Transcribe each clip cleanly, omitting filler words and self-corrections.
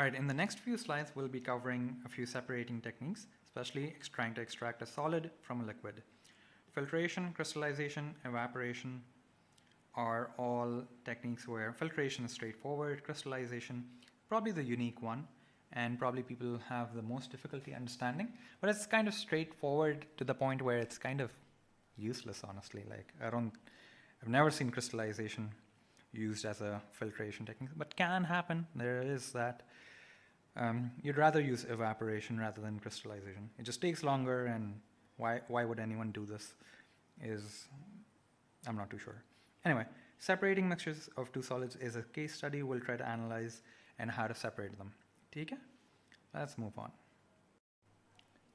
All right, in the next few slides, we'll be covering a few separating techniques, especially trying to extract a solid from a liquid. Filtration, crystallization, evaporation are all techniques where filtration is straightforward, crystallization probably the unique one, and probably people have the most difficulty understanding, but it's kind of straightforward to the point where it's kind of useless, honestly. Like I've never seen crystallization used as a filtration technique, but can happen. There is that. You'd rather use evaporation rather than crystallization. It just takes longer, and why would anyone do this I'm not too sure. Anyway, separating mixtures of two solids is a case study. We'll try to analyze and how to separate them. Okay? Let's move on.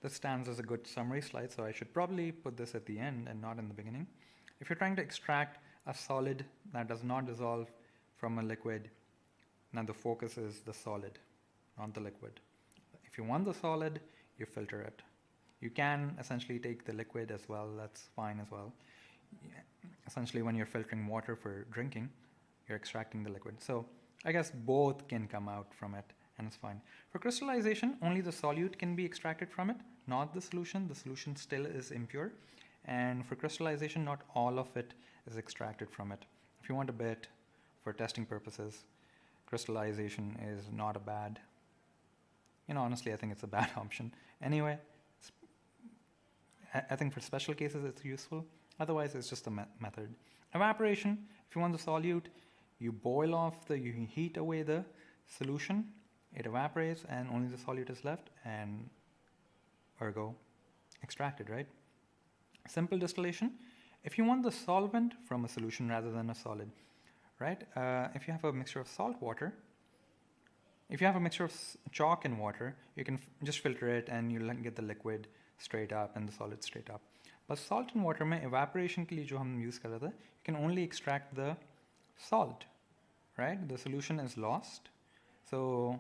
This stands as a good summary slide, so I should probably put this at the end and not in the beginning. If you're trying to extract a solid that does not dissolve from a liquid, now the focus is the solid, not the liquid. If you want the solid, you filter it. You can essentially take the liquid as well, that's fine as well. Essentially, when you're filtering water for drinking, you're extracting the liquid. So I guess both can come out from it, and it's fine. For crystallization, only the solute can be extracted from it, not the solution. The solution still is impure. And for crystallization, not all of it is extracted from it. If you want a bit for testing purposes, crystallization is not a bad, honestly, I think it's a bad option. Anyway, I think for special cases it's useful. Otherwise, it's just a method. Evaporation, if you want the solute, you heat away the solution, it evaporates, and only the solute is left, and ergo, extracted, right? Simple distillation, if you want the solvent from a solution rather than a solid, right? If you have a mixture of salt water, if you have a mixture of chalk and water, you can just filter it and you'll get the liquid straight up and the solid straight up. But salt and water में evaporation के लिए जो हम use कर रहे थे, you can only extract the salt, right? The solution is lost. So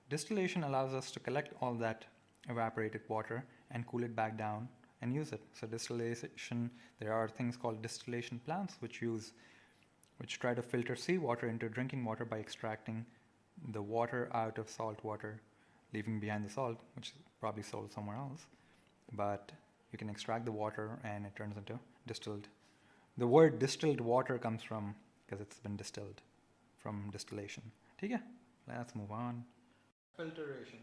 distillation allows us to collect all that evaporated water and cool it back down and use it. So distillation, there are things called distillation plants which try to filter seawater into drinking water by extracting the water out of salt water, leaving behind the salt, which is probably sold somewhere else. But you can extract the water and it turns into distilled. The word distilled water comes from, because it's been distilled from distillation. Okay, let's move on. Filtration.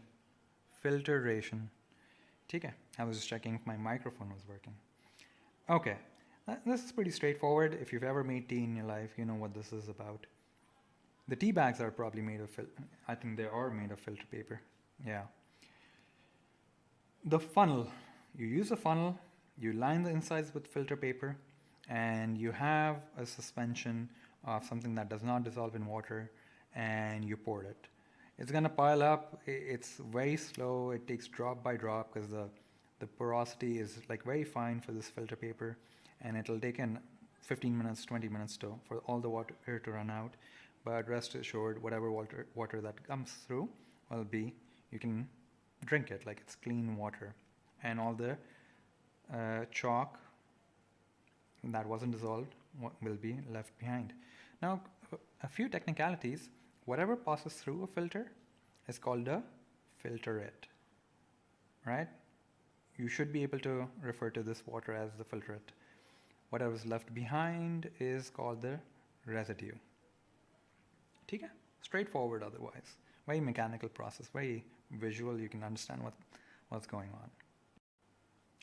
Okay, I was just checking if my microphone was working. Okay, this is pretty straightforward. If you've ever made tea in your life, you know what this is about. The tea bags are probably made of I think they are made of filter paper. Yeah. The funnel. You use a funnel, you line the insides with filter paper, and you have a suspension of something that does not dissolve in water, and you pour it. It's going to pile up. It's very slow. It takes drop by drop because the porosity is like very fine for this filter paper, and it'll take 15 minutes, 20 minutes for all the water to run out. But rest assured, whatever water that comes through you can drink it like it's clean water. And all the chalk that wasn't dissolved will be left behind. Now, a few technicalities. Whatever passes through a filter is called a filtrate, right? You should be able to refer to this water as the filtrate. Whatever is left behind is called the residue. Okay? Straightforward otherwise. Very mechanical process, very visual. You can understand what's going on.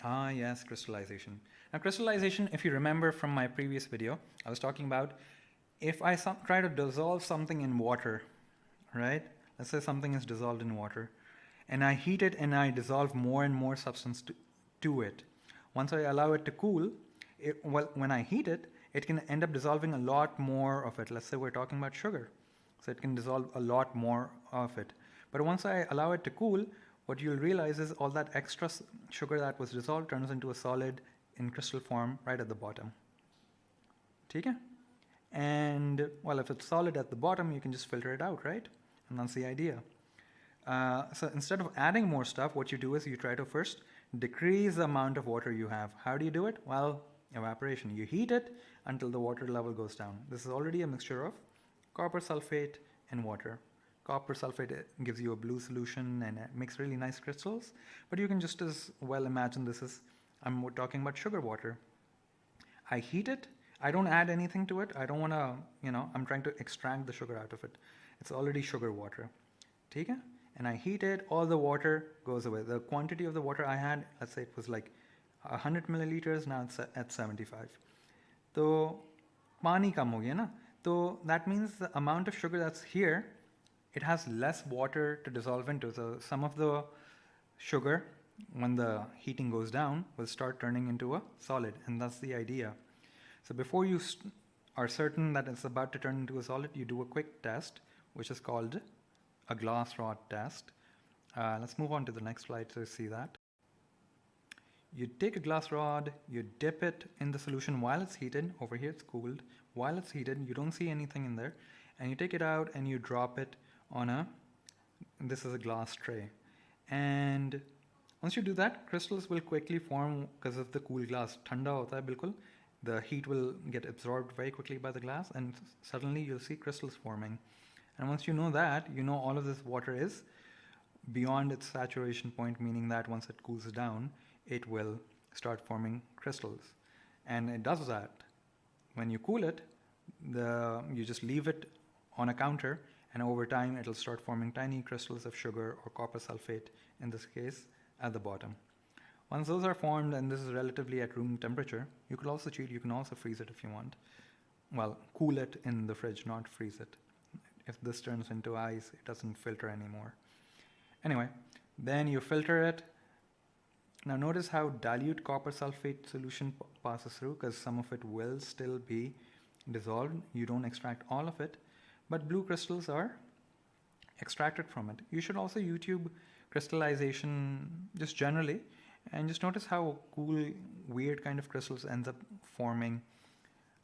Ah, yes, crystallization. Now, crystallization, if you remember from my previous video, I was talking about if I try to dissolve something in water, right? Let's say something is dissolved in water, and I heat it and I dissolve more and more substance to it. Once I allow it to cool, when I heat it, it can end up dissolving a lot more of it. Let's say we're talking about sugar. So it can dissolve a lot more of it. But once I allow it to cool, what you'll realize is all that extra sugar that was dissolved turns into a solid in crystal form right at the bottom. Okay? And, well, if it's solid at the bottom, you can just filter it out, right? And that's the idea. So instead of adding more stuff, what you do is you try to first decrease the amount of water you have. How do you do it? Well, evaporation. You heat it until the water level goes down. This is already a mixture of copper sulfate and water. Copper sulfate gives you a blue solution and it makes really nice crystals. But you can just as well imagine this is, I'm talking about sugar water. I heat it. I don't add anything to it. I don't want to, I'm trying to extract the sugar out of it. It's already sugar water. Okay? And I heat it, all the water goes away. The quantity of the water I had, let's say it was like 100 milliliters, now it's at 75. So, pani kam ho gaya na? So that means the amount of sugar that's here, it has less water to dissolve into. So some of the sugar, when the heating goes down, will start turning into a solid, and that's the idea. So before you are certain that it's about to turn into a solid, you do a quick test, which is called a glass rod test. Let's move on to the next slide to see that. You take a glass rod, you dip it in the solution while it's heated. Over here it's cooled. While it's heated, you don't see anything in there. And you take it out and you drop it on this is a glass tray. And once you do that, crystals will quickly form because of the cool glass. Thanda hota hai bilkul. The heat will get absorbed very quickly by the glass and suddenly you'll see crystals forming. And once you know that, you know all of this water is beyond its saturation point, meaning that once it cools down, it will start forming crystals. And it does that. When you cool it, you just leave it on a counter, and over time it'll start forming tiny crystals of sugar or copper sulfate, in this case, at the bottom. Once those are formed, and this is relatively at room temperature, you could also cheat, you can also freeze it if you want. Well, cool it in the fridge, not freeze it. If this turns into ice, it doesn't filter anymore. Anyway, then you filter it. Now notice how dilute copper sulfate solution passes through, because some of it will still be dissolved. You don't extract all of it, but blue crystals are extracted from it. You should also YouTube crystallization just generally, and just notice how cool, weird kind of crystals ends up forming.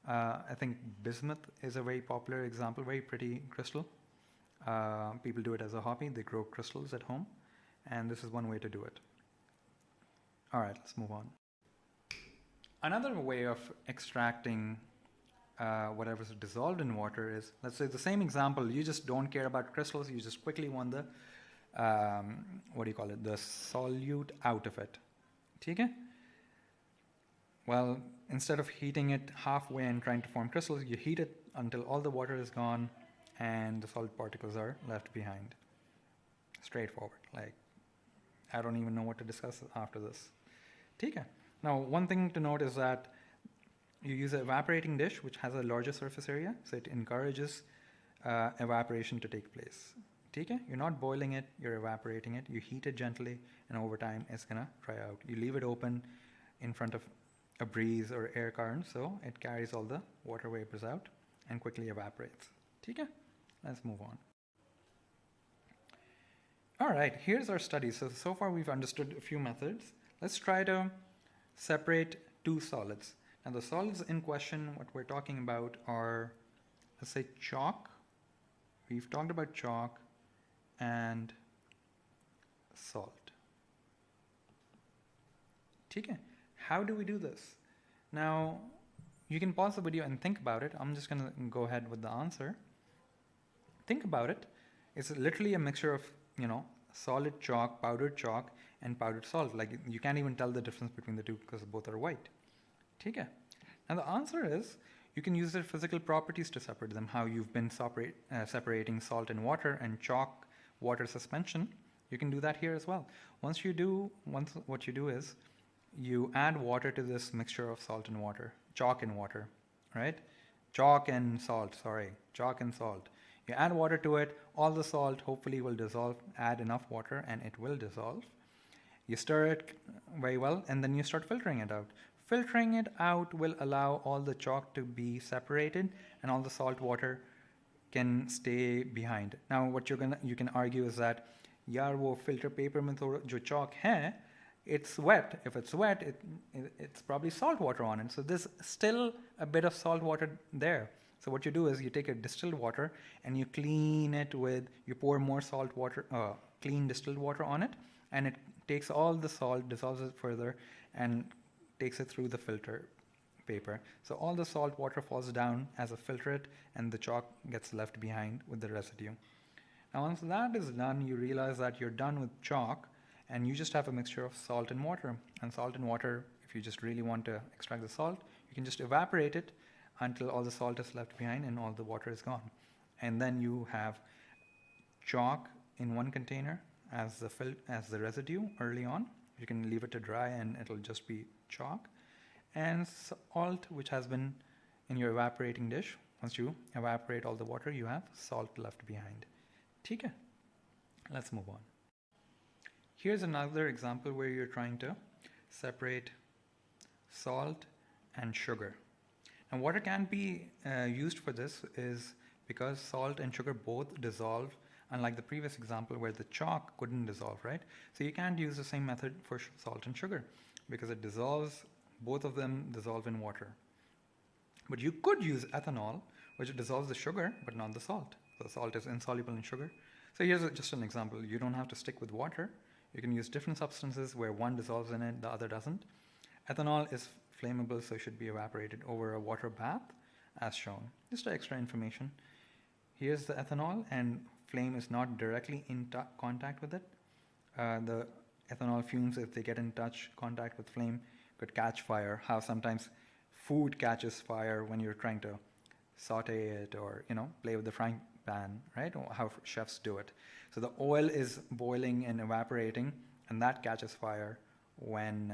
I think bismuth is a very popular example, very pretty crystal. People do it as a hobby. They grow crystals at home, and this is one way to do it. All right, let's move on. Another way of extracting whatever's dissolved in water is, let's say the same example, you just don't care about crystals, you just quickly want the, the solute out of it. Okay? Well, instead of heating it halfway and trying to form crystals, you heat it until all the water is gone and the solid particles are left behind. Straightforward. Like, I don't even know what to discuss after this. Okay. Now, one thing to note is that you use an evaporating dish which has a larger surface area, so it encourages evaporation to take place. Okay? You're not boiling it, you're evaporating it. You heat it gently, and over time it's gonna dry out. You leave it open in front of a breeze or air current, so it carries all the water vapors out and quickly evaporates. Okay? Let's move on. All right, here's our study. So far we've understood a few methods. Let's try to separate two solids. Now the solids in question, what we're talking about are, let's say, chalk. We've talked about chalk and salt. Okay, how do we do this? Now, you can pause the video and think about it. I'm just gonna go ahead with the answer. Think about it. It's literally a mixture of, solid chalk, powdered chalk, and powdered salt. Like, you can't even tell the difference between the two because both are white. Okay. Now the answer is, you can use their physical properties to separate them, how you've been separating salt and water and chalk, water suspension. You can do that here as well. What you do is, you add water to this mixture of salt and water, chalk and water, right? Chalk and salt. You add water to it, all the salt hopefully will dissolve, add enough water and it will dissolve. You stir it very well and then you start filtering it out. Filtering it out will allow all the chalk to be separated and all the salt water can stay behind. Now what you can argue is that, yaar wo filter paper mein jo chalk hai, it's wet. If it's wet, it's probably salt water on it. So there's still a bit of salt water there. So what you do is you take a distilled water and you clean it you pour more salt water, clean distilled water on it, and it takes all the salt, dissolves it further, and takes it through the filter paper. So all the salt water falls down as a filtrate, and the chalk gets left behind with the residue. Now once that is done, you realize that you're done with chalk and you just have a mixture of salt and water. And salt and water, if you just really want to extract the salt, you can just evaporate it until all the salt is left behind and all the water is gone. And then you have chalk in one container as the residue early on. You can leave it to dry and it'll just be chalk. And salt, which has been in your evaporating dish. Once you evaporate all the water, you have salt left behind. Okay, let's move on. Here's another example where you're trying to separate salt and sugar. And water can be used for this is because salt and sugar both dissolve, unlike the previous example where the chalk couldn't dissolve, right? So you can't use the same method for salt and sugar because it dissolves, both of them dissolve in water. But you could use ethanol, which dissolves the sugar but not the salt. The salt is insoluble in sugar. So here's just an example. You don't have to stick with water. You can use different substances where one dissolves in it, the other doesn't. Ethanol is flammable, so it should be evaporated over a water bath as shown. Just extra information. Here's the ethanol, and flame is not directly in contact with it. The ethanol fumes, if they get in contact with flame, could catch fire. How sometimes food catches fire when you're trying to saute it or play with the frying pan, right? Or how chefs do it. So the oil is boiling and evaporating, and that catches fire when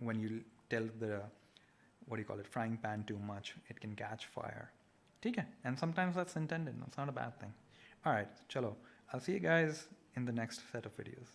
you tilt the frying pan too much. It can catch fire. Okay, and sometimes that's intended. It's not a bad thing. All right, chalo. I'll see you guys in the next set of videos.